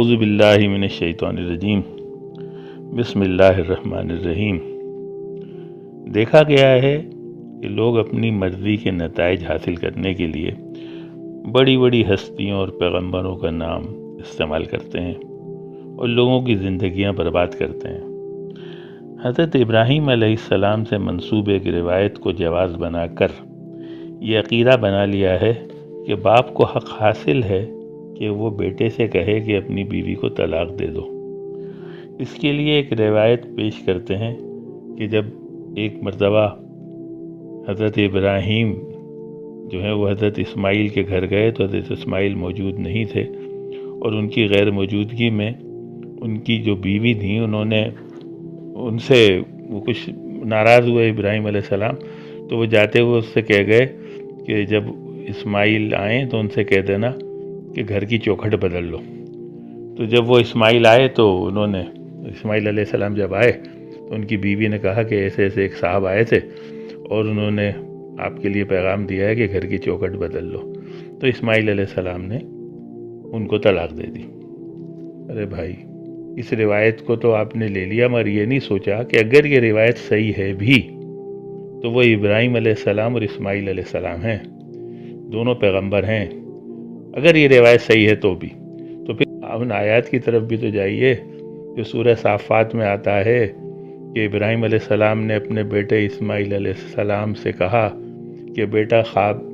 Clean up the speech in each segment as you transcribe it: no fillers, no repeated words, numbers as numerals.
اعوذ باللہ من الشیطان الرجیم بسم اللہ الرحمن الرحیم۔ دیکھا گیا ہے کہ لوگ اپنی مرضی کے نتائج حاصل کرنے کے لیے بڑی بڑی ہستیوں اور پیغمبروں کا نام استعمال کرتے ہیں اور لوگوں کی زندگیاں برباد کرتے ہیں۔ حضرت ابراہیم علیہ السلام سے منسوب ایک روایت کو جواز بنا کر یہ عقیدہ بنا لیا ہے کہ باپ کو حق حاصل ہے کہ وہ بیٹے سے کہے کہ اپنی بیوی کو طلاق دے دو۔ اس کے لیے ایک روایت پیش کرتے ہیں کہ جب ایک مرتبہ حضرت ابراہیم جو ہے وہ حضرت اسماعیل کے گھر گئے تو حضرت اسماعیل موجود نہیں تھے، اور ان کی غیر موجودگی میں ان کی جو بیوی تھیں انہوں نے ان سے وہ کچھ ناراض ہوئے ابراہیم علیہ السلام، تو وہ جاتے ہوئے اس سے کہہ گئے کہ جب اسماعیل آئیں تو ان سے کہہ دینا کہ گھر کی چوکھٹ بدل لو۔ تو جب وہ اسماعیل آئے تو اسماعیل علیہ السلام جب آئے تو ان کی بیوی نے کہا کہ ایسے ایسے ایک صاحب آئے تھے اور انہوں نے آپ کے لیے پیغام دیا ہے کہ گھر کی چوکھٹ بدل لو۔ تو اسماعیل علیہ السلام نے ان کو طلاق دے دی۔ ارے بھائی، اس روایت کو تو آپ نے لے لیا مگر یہ نہیں سوچا کہ اگر یہ روایت صحیح ہے بھی تو وہ ابراہیم علیہ السلام اور اسماعیل علیہ السلام ہیں، دونوں پیغمبر ہیں۔ اگر یہ روایت صحیح ہے تو پھر ان آیات کی طرف بھی تو جائیے جو سورہ صافات میں آتا ہے کہ ابراہیم علیہ السلام نے اپنے بیٹے اسماعیل علیہ السلام سے کہا کہ بیٹا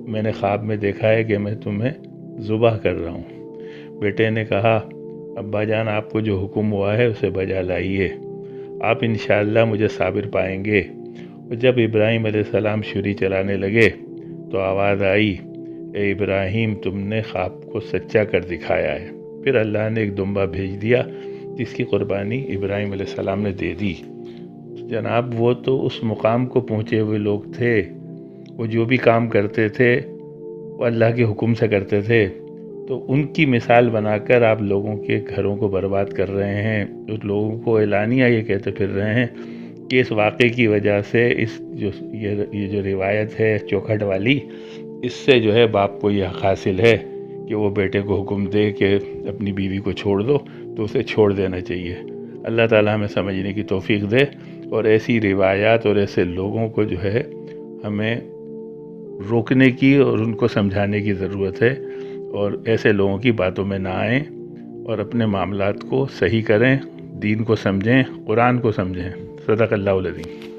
میں نے خواب میں دیکھا ہے کہ میں تمہیں ذبح کر رہا ہوں۔ بیٹے نے کہا ابا جان آپ کو جو حکم ہوا ہے اسے بجا لائیے، آپ انشاءاللہ مجھے صابر پائیں گے۔ اور جب ابراہیم علیہ السلام چھری چلانے لگے تو آواز آئی اے ابراہیم تم نے خواب کو سچا کر دکھایا ہے۔ پھر اللہ نے ایک دمبا بھیج دیا جس کی قربانی ابراہیم علیہ السلام نے دے دی۔ جناب وہ تو اس مقام کو پہنچے ہوئے لوگ تھے، وہ جو بھی کام کرتے تھے وہ اللہ کے حکم سے کرتے تھے، تو ان کی مثال بنا کر آپ لوگوں کے گھروں کو برباد کر رہے ہیں۔ اس لوگوں کو اعلانیہ یہ کہتے پھر رہے ہیں کہ اس واقعے کی وجہ سے یہ جو روایت ہے چوکھٹ والی، اس سے جو ہے باپ کو یہ حق حاصل ہے کہ وہ بیٹے کو حکم دے کہ اپنی بیوی کو چھوڑ دو تو اسے چھوڑ دینا چاہیے۔ اللہ تعالیٰ ہمیں سمجھنے کی توفیق دے، اور ایسی روایات اور ایسے لوگوں کو جو ہے ہمیں روکنے کی اور ان کو سمجھانے کی ضرورت ہے، اور ایسے لوگوں کی باتوں میں نہ آئیں اور اپنے معاملات کو صحیح کریں، دین کو سمجھیں، قرآن کو سمجھیں۔ صدق اللہ العظیم۔